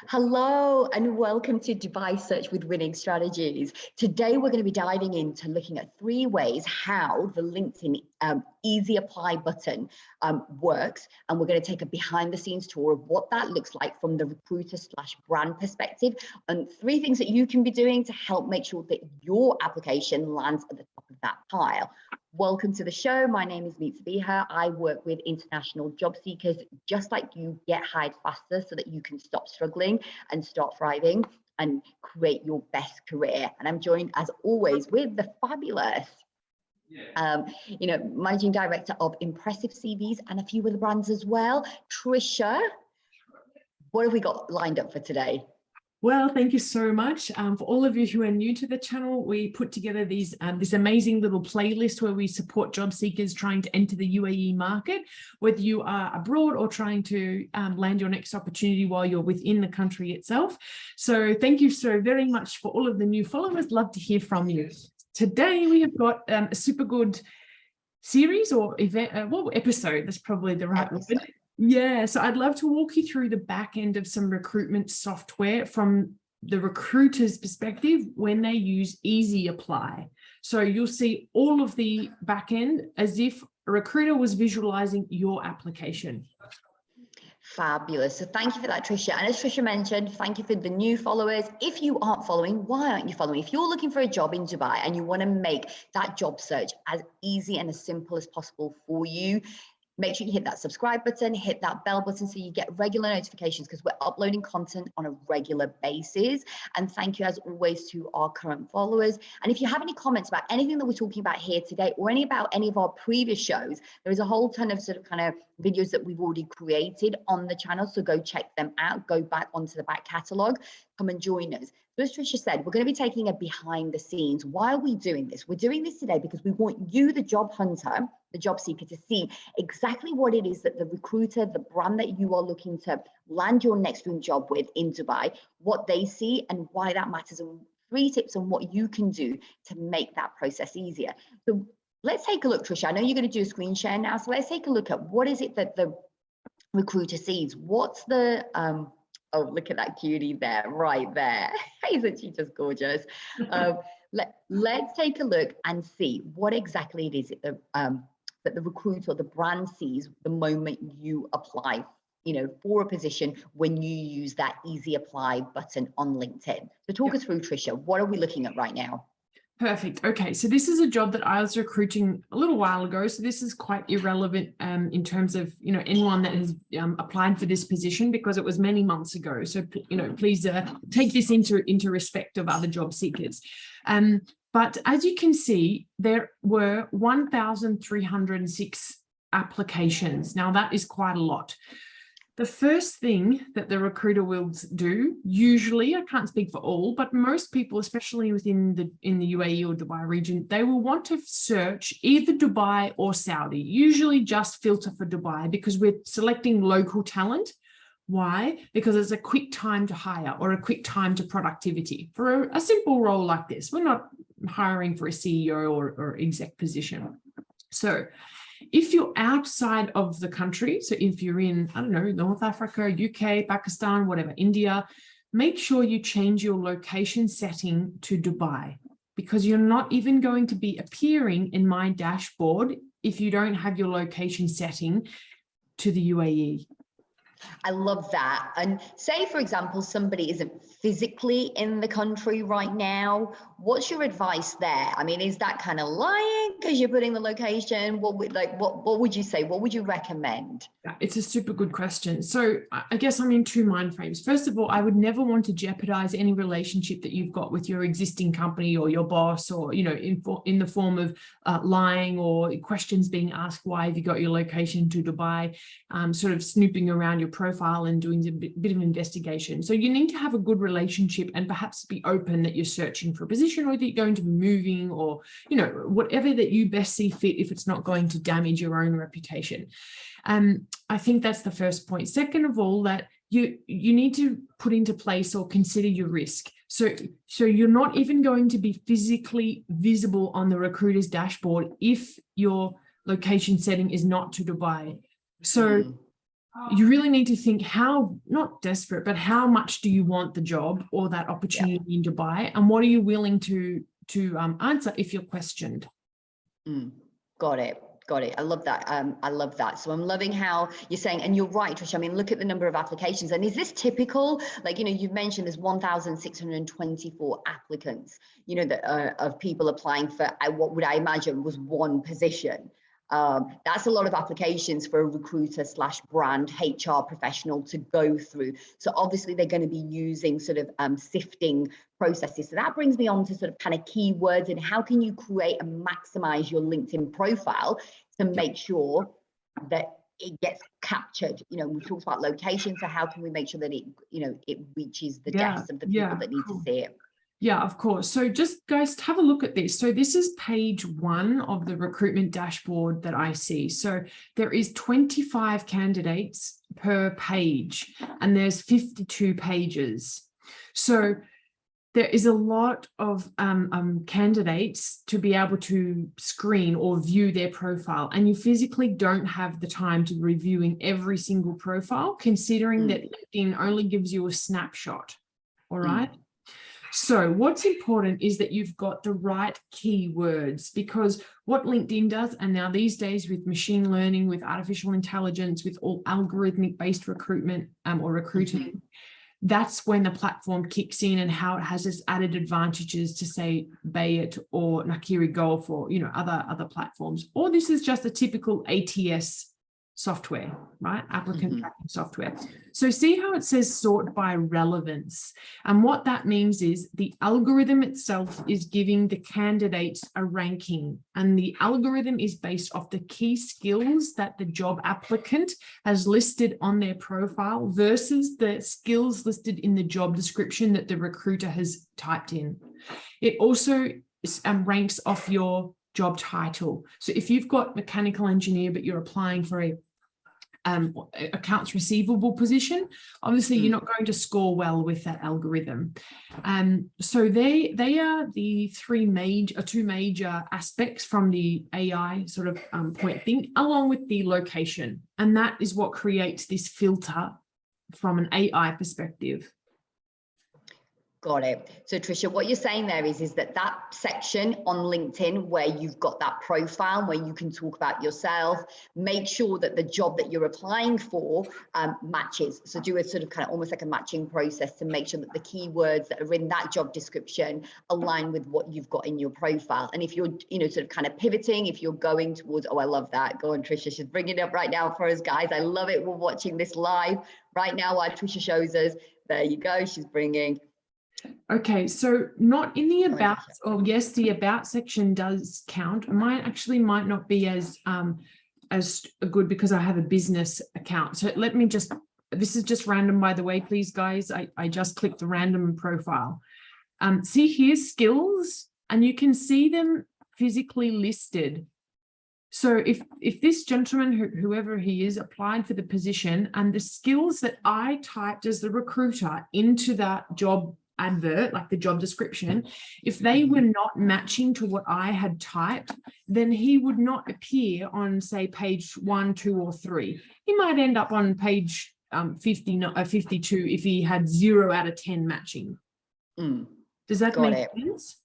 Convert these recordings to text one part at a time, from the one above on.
Hello and welcome to Dubai Search with Winning Strategies. Today we're going to be diving into looking at 3 ways how the LinkedIn Easy Apply button works, and we're going to take a behind the scenes tour of what that looks like from the recruiter/brand perspective, and 3 things that you can be doing to help make sure that your application lands at the top of that pile. Welcome to the show. My name is Meet Sabiha. I work with international job seekers just like you, get hired faster so that you can stop struggling and start thriving and create your best career. And I'm joined as always with the fabulous, Managing Director of Impressive CVs and a few other brands as well, Trisha. What have we got lined up for today? Well, thank you so much. For all of you who are new to the channel, we put together this amazing little playlist where we support job seekers trying to enter the UAE market, whether you are abroad or trying to land your next opportunity while you're within the country itself. So thank you so very much for all of the new followers. Love to hear from you. Today, we have got a super good series or event, episode, that's probably the right word. Yeah, so I'd love to walk you through the back end of some recruitment software from the recruiter's perspective when they use Easy Apply. So you'll see all of the back end as if a recruiter was visualizing your application. Fabulous. So thank you for that, Trisha. And as Trisha mentioned, thank you for the new followers. If you aren't following, why aren't you following? If you're looking for a job in Dubai and you want to make that job search as easy and as simple as possible for you, make sure you hit that subscribe button, hit that bell button so you get regular notifications, because we're uploading content on a regular basis. And thank you as always to our current followers. And if you have any comments about anything that we're talking about here today or any of our previous shows, there is a whole ton of videos that we've already created on the channel. So go check them out, go back onto the back catalog, come and join us. So as Trisha said, we're going to be taking a behind the scenes. Why are we doing this? We're doing this today because we want you, the job hunter, the job seeker, to see exactly what it is that the recruiter, the brand that you are looking to land your next dream job with in Dubai, what they see and why that matters, and 3 tips on what you can do to make that process easier. So let's take a look, Trisha. I know you're going to do a screen share now, so let's take a look at what is it that the recruiter sees. What's the oh, look at that cutie there, right there. Isn't she just gorgeous? Let's take a look and see what exactly it is that the recruiter or the brand sees the moment you apply, for a position when you use that Easy Apply button on LinkedIn. So talk us through, Trisha. What are we looking at right now? Perfect. Okay, so this is a job that I was recruiting a little while ago. So this is quite irrelevant in terms of anyone that has applied for this position, because it was many months ago. So please take this into respect of other job seekers. But as you can see, there were 1,306 applications. Now that is quite a lot. The first thing that the recruiter will do, usually, I can't speak for all, but most people, especially in the UAE or Dubai region, they will want to search either Dubai or Saudi, usually just filter for Dubai, because we're selecting local talent. Why? Because it's a quick time to hire or a quick time to productivity for a simple role like this. We're not hiring for a CEO or exec position. So if you're outside of the country, so if you're in, I don't know, North Africa, UK, Pakistan, whatever, India, make sure you change your location setting to Dubai, because you're not even going to be appearing in my dashboard if you don't have your location setting to the UAE. I love that. And say, for example, somebody isn't physically in the country right now. What's your advice there? I mean, is that kind of lying because you're putting the location? What would you say? What would you recommend? It's a super good question. So I guess I'm in 2 mind frames. First of all, I would never want to jeopardize any relationship that you've got with your existing company or your boss, or, in the form of lying or questions being asked, why have you got your location to Dubai, sort of snooping around your profile and doing a bit of investigation. So you need to have a good relationship and perhaps be open that you're searching for a position, or that you're going to be moving, or, whatever that you best see fit, if it's not going to damage your own reputation. I think that's the first point. Second of all, that you need to put into place or consider your risk. So you're not even going to be physically visible on the recruiter's dashboard if your location setting is not to Dubai. So you really need to think how, not desperate, but how much do you want the job or that opportunity in Dubai, and what are you willing to answer if you're questioned? Got it. Got it. I love that. I love that. So I'm loving how you're saying, and you're right, Tricia. I mean, look at the number of applications. And is this typical? Like, you know, you've mentioned there's 1,624 applicants, you know, that of people applying for what would I imagine was one position. That's a lot of applications for a recruiter / brand HR professional to go through. So obviously they're going to be using sort of sifting processes. So that brings me on to sort of kind of keywords and how can you create and maximize your LinkedIn profile to make sure that it gets captured. You know, we talked about location, so how can we make sure that it, you know, it reaches the depths of the people that need to see it? Yeah, of course. So just guys, have a look at this. So this is page 1 of the recruitment dashboard that I see. So there is 25 candidates per page and there's 52 pages. So there is a lot of candidates to be able to screen or view their profile, and you physically don't have the time to reviewing every single profile, considering that LinkedIn only gives you a snapshot. All right. So what's important is that you've got the right keywords, because what LinkedIn does, and now these days with machine learning, with artificial intelligence, with all algorithmic based recruitment or recruiting, that's when the platform kicks in and how it has its added advantages to say Bayit or Nakiri Golf or, you know, other platforms. Or this is just a typical ATS software, right? Applicant tracking software. So see how it says sort by relevance. And what that means is the algorithm itself is giving the candidates a ranking, and the algorithm is based off the key skills that the job applicant has listed on their profile versus the skills listed in the job description that the recruiter has typed in. It also ranks off your job title. So if you've got mechanical engineer, but you're applying for a accounts receivable position, obviously you're not going to score well with that algorithm. So they are the two major aspects from the AI sort of point thing, along with the location. And that is what creates this filter from an AI perspective. Got it. So Tricia, what you're saying there is that section on LinkedIn where you've got that profile where you can talk about yourself, make sure that the job that you're applying for matches. So do a sort of kind of almost like a matching process to make sure that the keywords that are in that job description align with what you've got in your profile. And if you're, you know, sort of kind of pivoting, if you're going towards, oh, I love that. Go on, Tricia. She's bringing it up right now for us, guys. I love it. We're watching this live right now while Tricia shows us. There you go. She's bringing. Okay, so not in the about, or yes, the about section does count. Mine actually might not be as good because I have a business account. So let me just, this is just random, by the way, please guys. I just clicked the random profile. See here's skills, and you can see them physically listed. So if this gentleman, whoever he is, applied for the position, and the skills that I typed as the recruiter into that job advert, like the job description, if they were not matching to what I had typed, then he would not appear on, say, page 1, 2, or 3. He might end up on page 52 if he had 0 out of 10 matching. Does that make sense?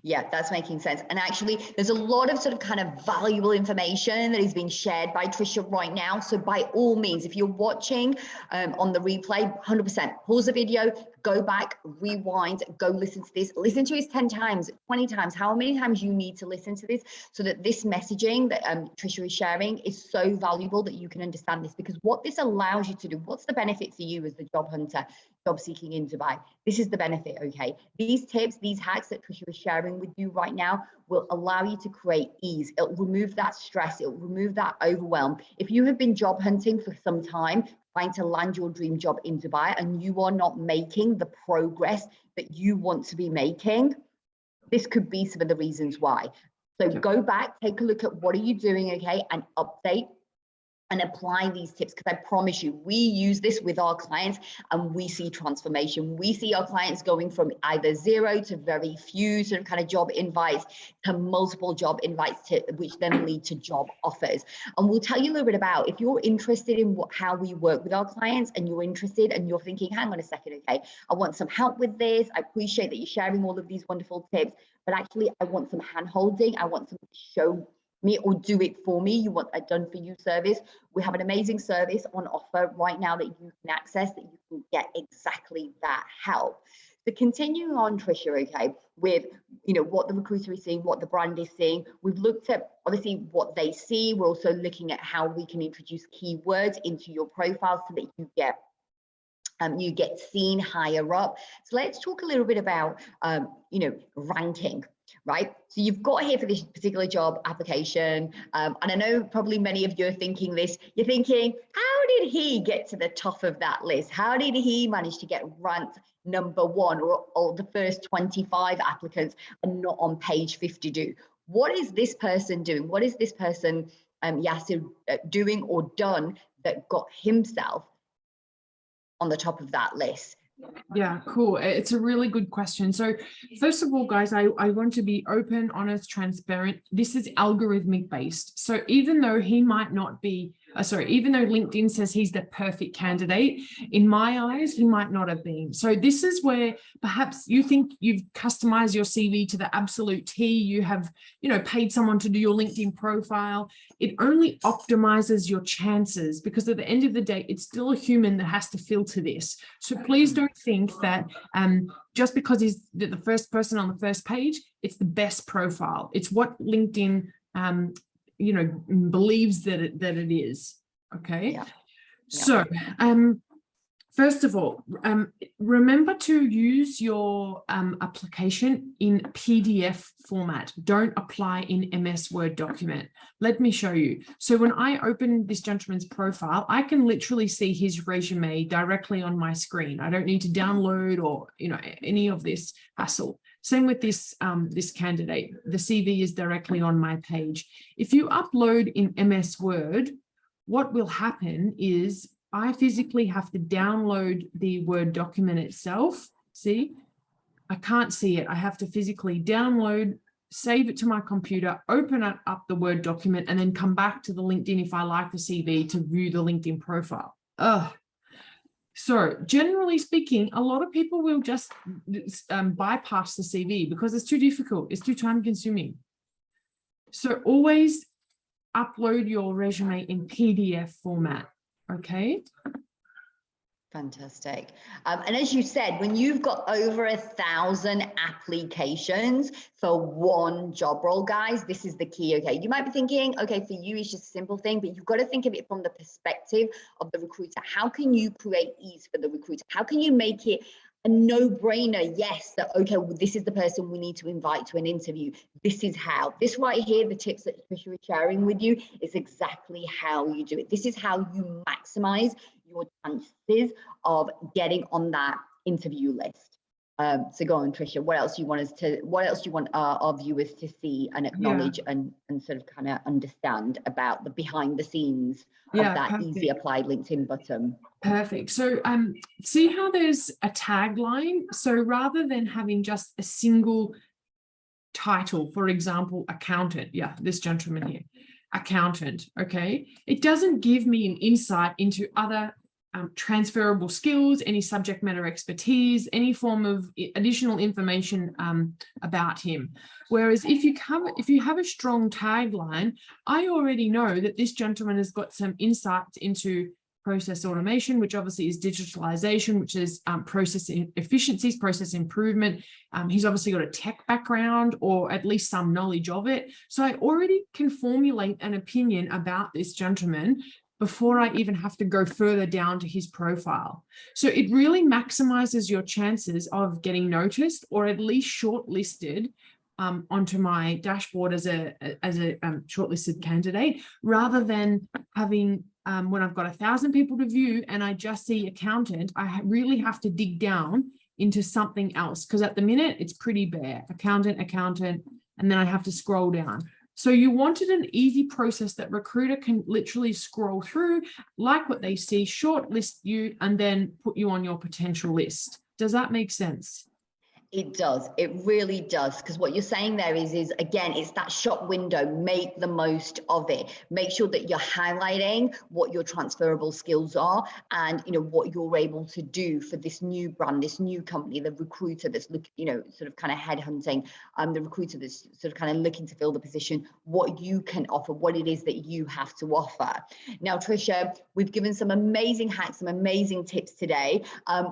Yeah, that's making sense. And actually, there's a lot of sort of kind of valuable information that is being shared by Tricia right now. So by all means, if you're watching on the replay, 100% pause the video, go back, rewind, go listen to this, listen to it 10 times, 20 times, how many times you need to listen to this so that this messaging that Tricia is sharing is so valuable that you can understand this. Because what this allows you to do, what's the benefit for you as the job hunter, job seeking in Dubai? This is the benefit, okay? These tips, these hacks that Tricia is sharing with you right now will allow you to create ease. It'll remove that stress. It'll remove that overwhelm. If you have been job hunting for some time, trying to land your dream job in Dubai, and you are not making the progress that you want to be making, this could be some of the reasons why. So go back, take a look at what are you doing, okay, and update and apply these tips, because I promise you, we use this with our clients and we see transformation. We see our clients going from either 0 to very few sort of kind of job invites to multiple job invites, which then lead to job offers. And we'll tell you a little bit about, if you're interested in how we work with our clients, and you're interested and you're thinking, hang on a second, okay, I want some help with this. I appreciate that you're sharing all of these wonderful tips, but actually I want some hand holding. I want some show me or do it for me. You want a done for you service. We have an amazing service on offer right now that you can access, that you can get exactly that help. So continuing on, Tricia, okay, with what the recruiter is seeing, what the brand is seeing. We've looked at obviously what they see. We're also looking at how we can introduce keywords into your profile so that you get seen higher up. So let's talk a little bit about ranking. Right, so you've got here for this particular job application, and I know probably many of you are thinking this. You're thinking, how did he get to the top of that list? How did he manage to get ranked number 1, or the first 25 applicants and not on page 52? What is this person doing? What is this person, Yasir, doing or done that got himself on the top of that list? Yeah, cool. It's a really good question. So first of all, guys, I want to be open, honest, transparent. This is algorithmic based. So even though he might not be, even though LinkedIn says he's the perfect candidate, in my eyes, he might not have been. So this is where perhaps you think you've customized your CV to the absolute T. You have, paid someone to do your LinkedIn profile. It only optimizes your chances, because at the end of the day, it's still a human that has to filter this. So please don't think that just because he's the first person on the first page, it's the best profile. It's what LinkedIn believes that it is. Okay. Yeah. So first of all, remember to use your application in PDF format. Don't apply in MS Word document. Let me show you. So when I open this gentleman's profile, I can literally see his resume directly on my screen. I don't need to download or any of this hassle. Same with this this candidate. The CV is directly on my page. If you upload in MS Word, what will happen is I physically have to download the Word document itself. See, I can't see it. I have to physically download, save it to my computer, open up the Word document, and then come back to the LinkedIn if I like the CV to view the LinkedIn profile. So generally speaking, a lot of people will just bypass the CV because it's too difficult. It's too time consuming. So always upload your resume in PDF format. Okay. Fantastic. And as you said, when you've got over 1,000 applications for one job role, guys, this is the key. Okay, you might be thinking, okay, for you it's just a simple thing, but you've got to think of it from the perspective of the recruiter. How can you create ease for the recruiter? How can you make it a no-brainer? Yes, that okay, well, this is the person we need to invite to an interview. This is how. This right here, the tips that Tricia is sharing with you, is exactly how you do it. This is how you maximize your chances of getting on that interview list. So go on, Tricia. What else do you want our viewers to see and acknowledge and sort of kind of understand about the behind the scenes of that perfect. Easy applied LinkedIn button? Perfect. So see how there's a tagline. So rather than having just a single title, for example, accountant. Yeah, this gentleman here, accountant. Okay. It doesn't give me an insight into other transferable skills, any subject matter expertise, any form of additional information about him. Whereas if you have a strong tagline, I already know that this gentleman has got some insights into process automation, which obviously is digitalization, which is process efficiencies, process improvement. He's obviously got a tech background or at least some knowledge of it. So I already can formulate an opinion about this gentleman before I even have to go further down to his profile. So it really maximizes your chances of getting noticed or at least shortlisted onto my dashboard as a shortlisted candidate, rather than having when I've got 1,000 people to view and I just see accountant, I really have to dig down into something else, because at the minute it's pretty bare, accountant, and then I have to scroll down. So you wanted an easy process that recruiter can literally scroll through, like what they see, shortlist you, and then put you on your potential list. Does that make sense? It does. It really does. Because what you're saying there is again, it's that shop window. Make the most of it. Make sure that you're highlighting what your transferable skills are, and what you're able to do for this new brand, this new company, the recruiter that's sort of kind of headhunting, the recruiter that's sort of kind of looking to fill the position, what you can offer, what it is that you have to offer. Now, Tricia, we've given some amazing hacks, some amazing tips today.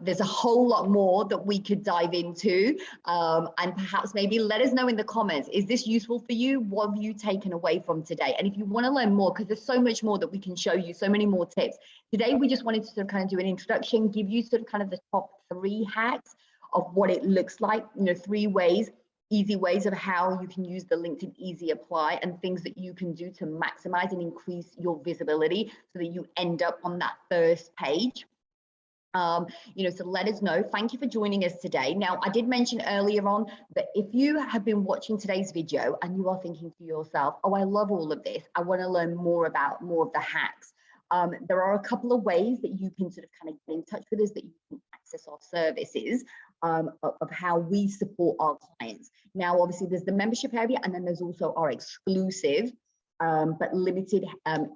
There's a whole lot more that we could dive into. And perhaps maybe let us know in the comments, is this useful for you? What have you taken away from today? And if you want to learn more, because there's so much more that we can show you, so many more tips. Today, we just wanted to sort of kind of do an introduction, give you sort of kind of the top 3 hacks of what it looks like, 3 ways, easy ways of how you can use the LinkedIn Easy Apply, and things that you can do to maximize and increase your visibility so that you end up on that first page. So let us know. Thank you for joining us today. Now, I did mention earlier on that if you have been watching today's video and you are thinking to yourself, oh, I love all of this, I want to learn more about more of the hacks. There are a couple of ways that you can sort of kind of get in touch with us, that you can access our services, of how we support our clients. Now, obviously, there's the membership area, and then there's also our exclusive but limited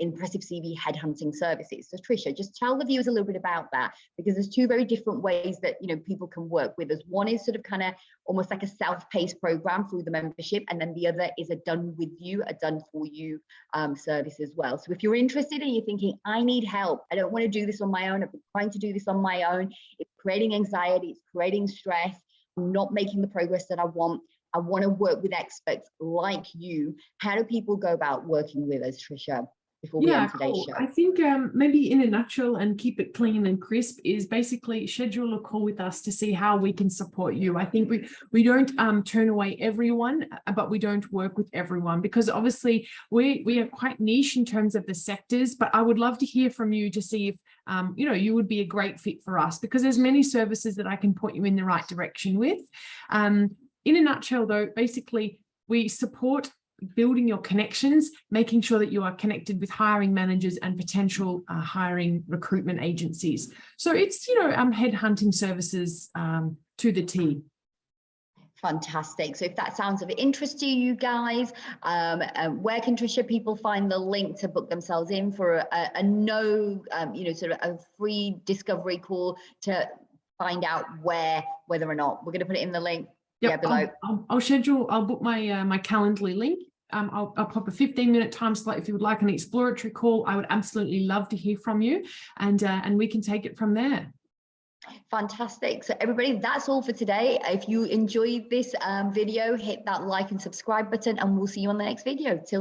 impressive CV headhunting services. So Tricia, just tell the viewers a little bit about that, because there's 2 very different ways that people can work with us. One is sort of kind of almost like a self-paced program through the membership, and then the other is a done with you, a done for you service as well. So if you're interested and you're thinking, I need help, I don't want to do this on my own, I've been trying to do this on my own, it's creating anxiety, it's creating stress, I'm not making the progress that I want to work with experts like you. How do people go about working with us, Tricia, before we end today's show? I think maybe in a nutshell, and keep it clean and crisp, is basically schedule a call with us to see how we can support you. I think we don't turn away everyone, but we don't work with everyone, because obviously we are quite niche in terms of the sectors. But I would love to hear from you to see if you would be a great fit for us, because there's many services that I can point you in the right direction with. In a nutshell, though, basically, we support building your connections, making sure that you are connected with hiring managers and potential hiring recruitment agencies. So it's, headhunting services to the T. Fantastic. So if that sounds of interest to you guys, where can Tricia people find the link to book themselves in for a sort of a free discovery call to find out whether or not we're going to put it in the link? Yep, yeah, below. I'll book my my Calendly link. I'll pop a 15-minute time slot if you would like an exploratory call. I would absolutely love to hear from you, and we can take it from there. Fantastic. So everybody, that's all for today. If you enjoyed this video, hit that like and subscribe button, and we'll see you on the next video. Till